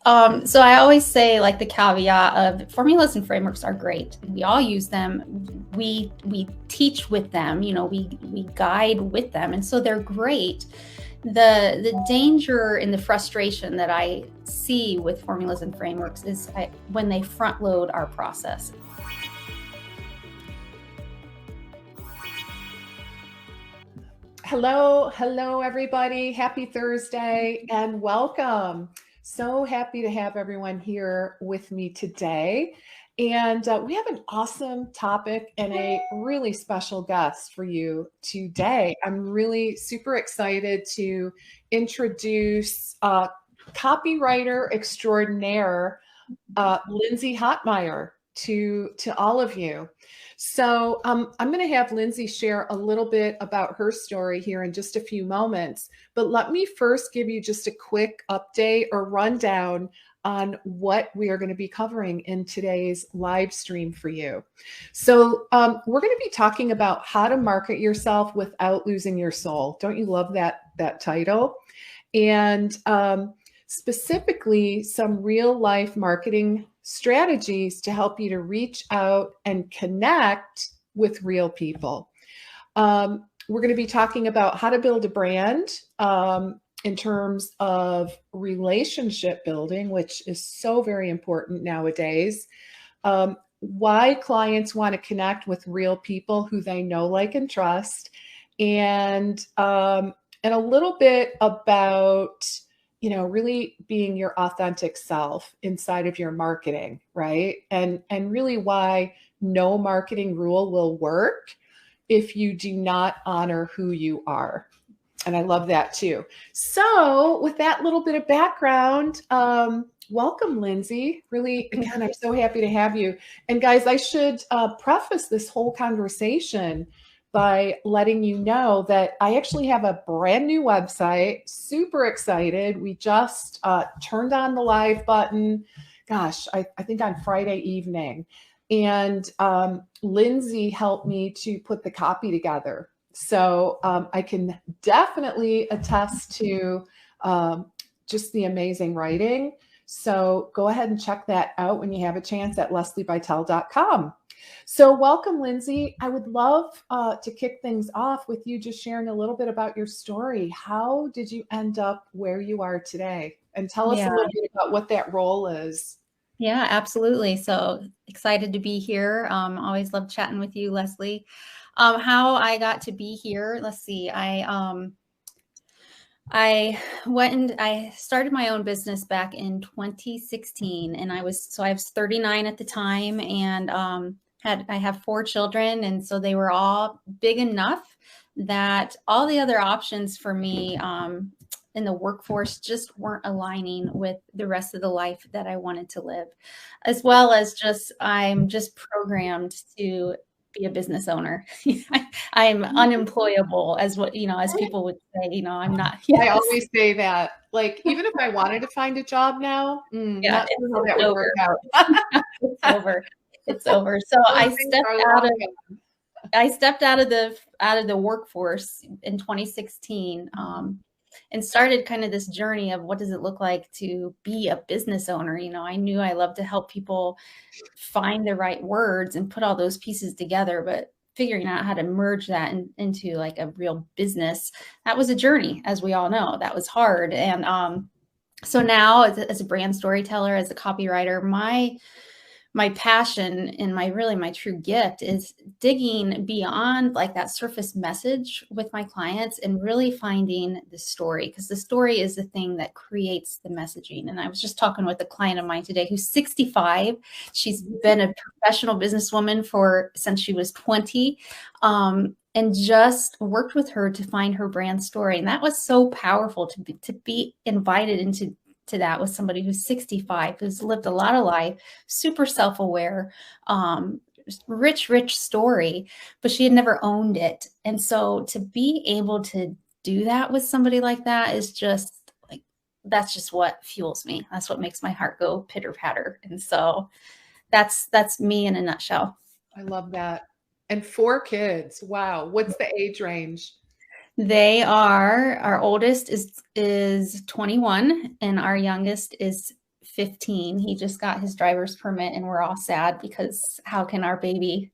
So I always say, like, the caveat of formulas and frameworks are great. We all use them. We teach with them, we guide with them. And so they're great. The danger and the frustration that I see with formulas and frameworks is when they front load our process. Hello, everybody. Happy Thursday and welcome. So happy to have everyone here with me today. And we have an awesome topic and a really special guest for you today. I'm really super excited to introduce copywriter extraordinaire, Lindsay Hotmire, to all of you. So I'm going to have Lindsay share a little bit about her story here in just a few moments. But let me first give you just a quick update or rundown on what we are going to be covering in today's live stream for you. So we're going to be talking about how to market yourself without losing your soul. Don't you love that title? And specifically some real life marketing strategies to help you to reach out and connect with real people. We're going to be talking about how to build a brand in terms of relationship building, which is so very important nowadays. Why clients want to connect with real people who they know, like, and trust, and a little bit about really being your authentic self inside of your marketing, right? And really why no marketing rule will work if you do not honor who you are. And I love that too. So with that little bit of background, welcome, Lindsay. Really, again, I'm so happy to have you. And guys, I should preface this whole conversation by letting you know that I actually have a brand new website. Super excited. We just turned on the live button, gosh, I think on Friday evening. And Lindsay helped me to put the copy together. So I can definitely attest to just the amazing writing. So go ahead and check that out when you have a chance at lesliebitel.com. So welcome, Lindsay. I would love to kick things off with you just sharing a little bit about your story. How did you end up where you are today? And tell us a little bit about what that role is. Yeah, absolutely. So excited to be here. Always love chatting with you, Lesli. How I got to be here, let's see. I went and I started my own business back in 2016, and I was 39 at the time, and I have 4 children, and so they were all big enough that all the other options for me in the workforce just weren't aligning with the rest of the life that I wanted to live, as well as I'm just programmed to be a business owner. I'm unemployable, as people would say, I'm not. Yes. I always say that, like, even if I wanted to find a job now, not sure how that would work out. It's over. It's over. So I stepped out of the workforce in 2016, and started kind of this journey of what does it look like to be a business owner. I knew I loved to help people find the right words and put all those pieces together, but figuring out how to merge that into like a real business, that was a journey, as we all know. That was hard. And so now as a brand storyteller, as a copywriter, my passion and my true gift is digging beyond like that surface message with my clients and really finding the story, because the story is the thing that creates the messaging. And I was just talking with a client of mine today who's 65. She's been a professional businesswoman since she was 20, and just worked with her to find her brand story. And that was so powerful to be invited into that with somebody who's 65, who's lived a lot of life, super self-aware, rich story, but she had never owned it. And so to be able to do that with somebody like that is just like, that's just what fuels me. That's what makes my heart go pitter patter. And so that's me in a nutshell. I love that. And 4 kids. Wow. What's the age range? Our oldest is 21 and our youngest is 15. He just got his driver's permit, and we're all sad because how can our baby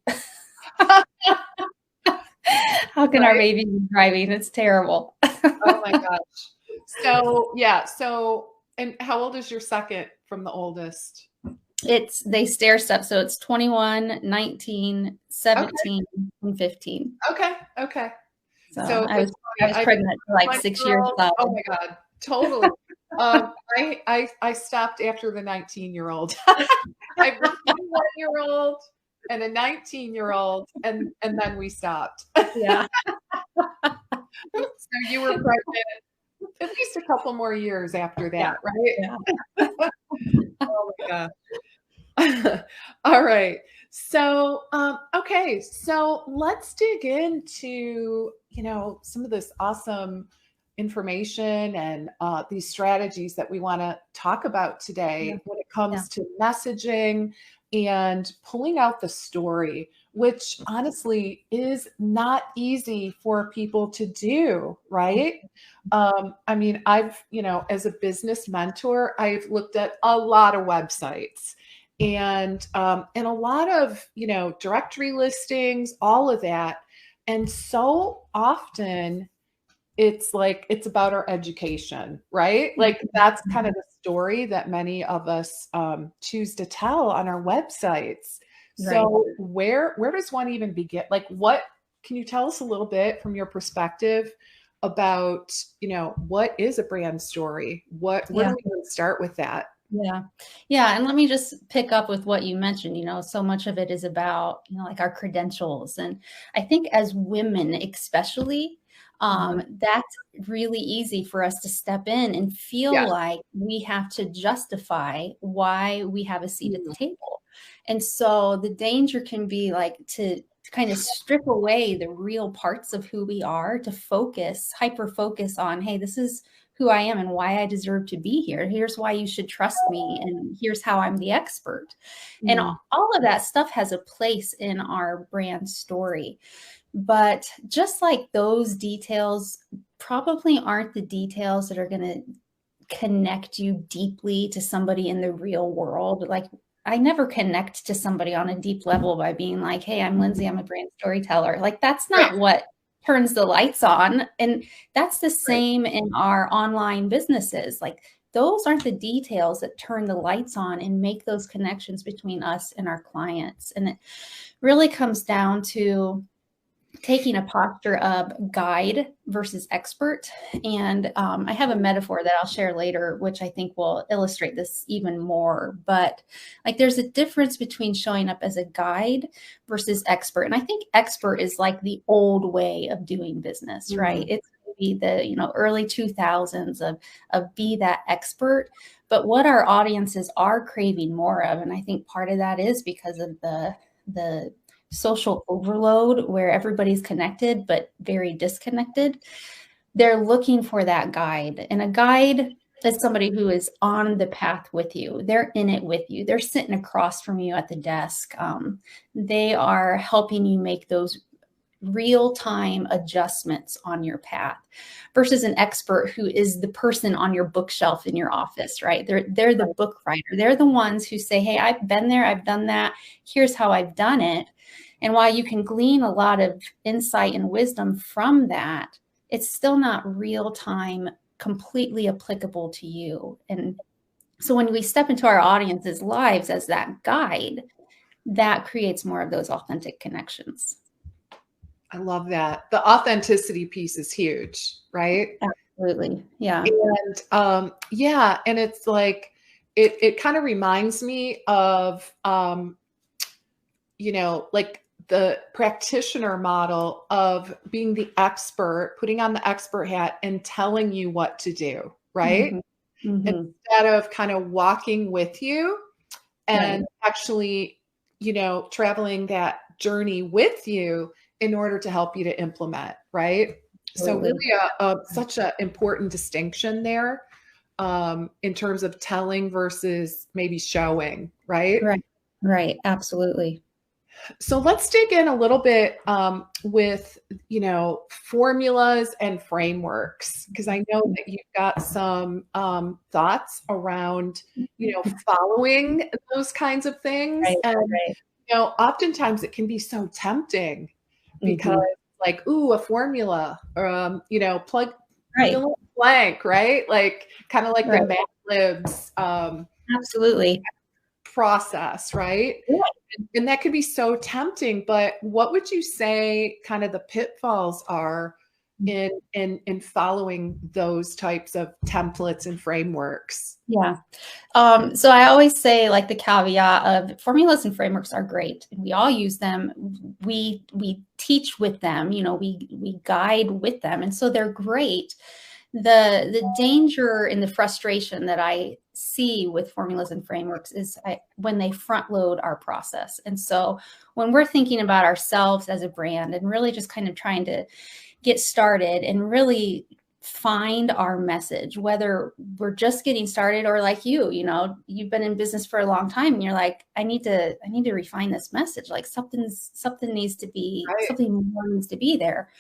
be driving? It's terrible. Oh my gosh. So yeah. So, and how old is your second from the oldest? They stair step. So it's 21, 19, 17, and 15. Okay. Okay. So I was pregnant for like 6 years. Oh my God. Totally. I stopped after the 19-year-old. I have a 21-year-old and a 19-year-old, and then we stopped. Yeah. So you were pregnant at least a couple more years after that, right? Yeah. Oh my God. All right. So, okay. So let's dig into, some of this awesome information and these strategies that we want to talk about today when it comes to messaging and pulling out the story, which honestly is not easy for people to do, right? I mean, I've, as a business mentor, I've looked at a lot of websites and a lot of, directory listings, all of that. And so often it's like, it's about our education, right? Like that's kind of the story that many of us choose to tell on our websites. So where does one even begin? Like, what can you tell us a little bit from your perspective about, what is a brand story? Where do we even start with that? Yeah. And let me just pick up with what you mentioned, so much of it is about, like our credentials. And I think as women, especially, that's really easy for us to step in and feel like we have to justify why we have a seat at the table. And so the danger can be like to kind of strip away the real parts of who we are, to hyper focus on, hey, this is who I am and why I deserve to be here. Here's why you should trust me. And here's how I'm the expert. And all of that stuff has a place in our brand story. But just like those details probably aren't the details that are going to connect you deeply to somebody in the real world. Like I never connect to somebody on a deep level by being like, hey, I'm Lindsay, I'm a brand storyteller. Like that's not what turns the lights on. And that's the same in our online businesses. Like those aren't the details that turn the lights on and make those connections between us and our clients. And it really comes down to taking a posture of guide versus expert. And I have a metaphor that I'll share later, which I think will illustrate this even more. But like there's a difference between showing up as a guide versus expert. And I think expert is like the old way of doing business, right? It's maybe the early 2000s of be that expert. But what our audiences are craving more of, and I think part of that is because of the social overload where everybody's connected but very disconnected. They're looking for that guide. And a guide is somebody who is on the path with you. They're in it with you. They're sitting across from you at the desk. They are helping you make those real-time adjustments on your path versus an expert who is the person on your bookshelf in your office, right? They're the book writer. They're the ones who say, hey, I've been there, I've done that. Here's how I've done it. And while you can glean a lot of insight and wisdom from that, it's still not real-time, completely applicable to you. And so when we step into our audience's lives as that guide, that creates more of those authentic connections. I love that. The authenticity piece is huge, right? Absolutely. Yeah. And and it's like, it kind of reminds me of, like the practitioner model of being the expert, putting on the expert hat and telling you what to do, right? Instead of kind of walking with you and actually, traveling that journey with you in order to help you to implement, right? Absolutely. So really such an important distinction there in terms of telling versus maybe showing, right? Right. Absolutely. So let's dig in a little bit with, formulas and frameworks, because I know that you've got some thoughts around, following those kinds of things. Right, And, right. oftentimes it can be so tempting because Mhm. like, ooh, a formula, or, plug Right, in a blank, right? Like kind of like the right. Mad Libs Absolutely. process, right? Yeah. And that could be so tempting, but what would you say kind of the pitfalls are in following those types of templates and frameworks? Yeah. So I always say, like, the caveat of formulas and frameworks are great, and we all use them. We teach with them, we guide with them, and so they're great. The danger and the frustration that I see with formulas and frameworks is when they front load our process. And so when we're thinking about ourselves as a brand and really just kind of trying to get started and really find our message, whether we're just getting started or like you've been in business for a long time and you're like, I need to refine this message. Like something needs to be, Right. something more needs to be there.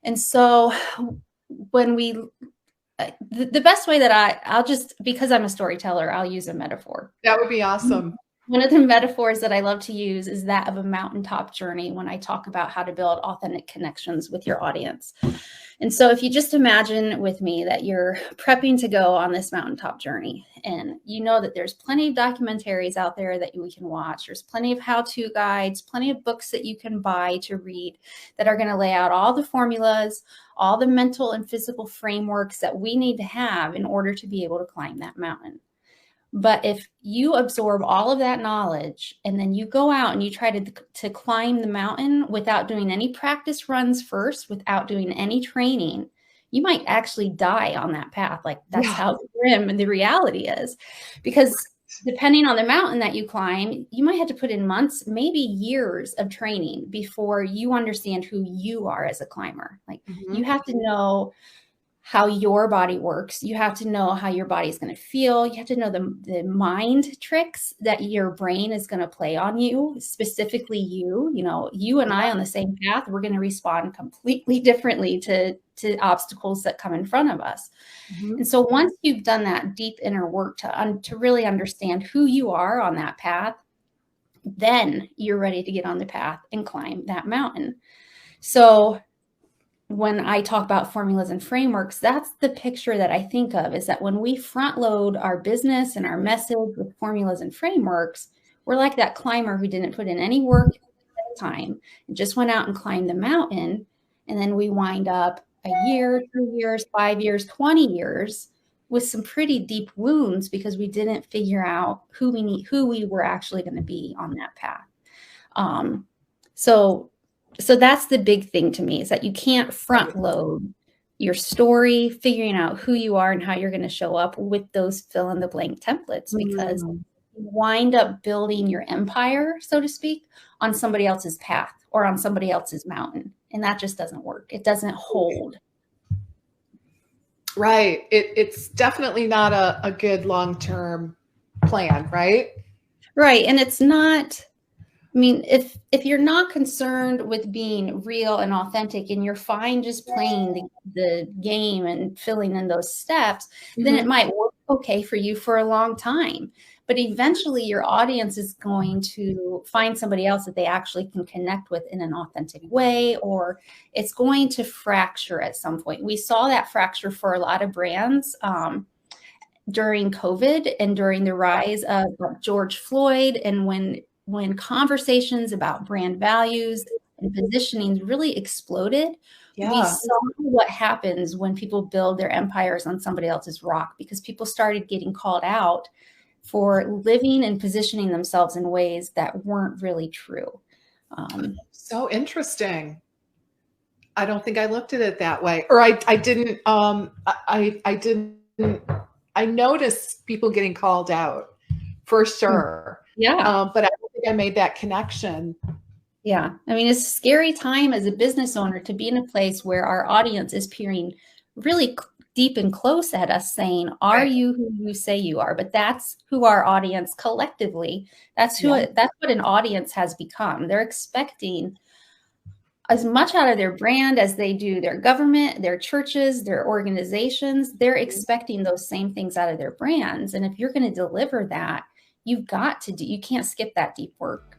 And so when we the best way that I'll just, because I'm a storyteller, I'll use a metaphor. That would be awesome. One of the metaphors that I love to use is that of a mountaintop journey when I talk about how to build authentic connections with your audience. And so if you just imagine with me that you're prepping to go on this mountaintop journey, and you know that there's plenty of documentaries out there that we can watch. There's plenty of how-to guides, plenty of books that you can buy to read that are going to lay out all the formulas, all the mental and physical frameworks that we need to have in order to be able to climb that mountain. But if you absorb all of that knowledge and then you go out and you try to climb the mountain without doing any practice runs first, without doing any training, you might actually die on that path. Like, that's Yeah. how grim the reality is. Because depending on the mountain that you climb, you might have to put in months, maybe years of training before you understand who you are as a climber. Like, Mhm. you have to know how your body works. You have to know how your body is going to feel. You have to know the mind tricks that your brain is going to play on you, specifically you. You and I on the same path, we're going to respond completely differently to obstacles that come in front of us. Mhm. And so once you've done that deep inner work to really understand who you are on that path, then you're ready to get on the path and climb that mountain. So when I talk about formulas and frameworks, that's the picture that I think of, is that when we front load our business and our message with formulas and frameworks, we're like that climber who didn't put in any work at the time and just went out and climbed the mountain. And then we wind up a year, 2 years, 5 years, 20 years with some pretty deep wounds because we didn't figure out who we were actually going to be on that path. So that's the big thing to me, is that you can't front load your story, figuring out who you are and how you're going to show up with those fill in the blank templates, because you wind up building your empire, so to speak, on somebody else's path or on somebody else's mountain. And that just doesn't work. It doesn't hold. Right. It's definitely not a good long-term plan, right? Right. And it's not, I mean, if you're not concerned with being real and authentic and you're fine just playing the game and filling in those steps, then it might work okay for you for a long time. But eventually your audience is going to find somebody else that they actually can connect with in an authentic way, or it's going to fracture at some point. We saw that fracture for a lot of brands during COVID and during the rise of George Floyd, and when conversations about brand values and positioning really exploded. Yeah. We saw what happens when people build their empires on somebody else's rock, because people started getting called out for living and positioning themselves in ways that weren't really true. So interesting. I don't think I looked at it that way, or I didn't. I didn't. I noticed people getting called out for sure. Yeah. But I don't think I made that connection. Yeah. I mean, it's a scary time as a business owner to be in a place where our audience is peering really deep and close at us saying, are Right. you who you say you are? But that's who our audience collectively, that's what an audience has become. They're expecting as much out of their brand as they do their government, their churches, their organizations. They're expecting those same things out of their brands. And if you're going to deliver that, you've got to do, you can't skip that deep work.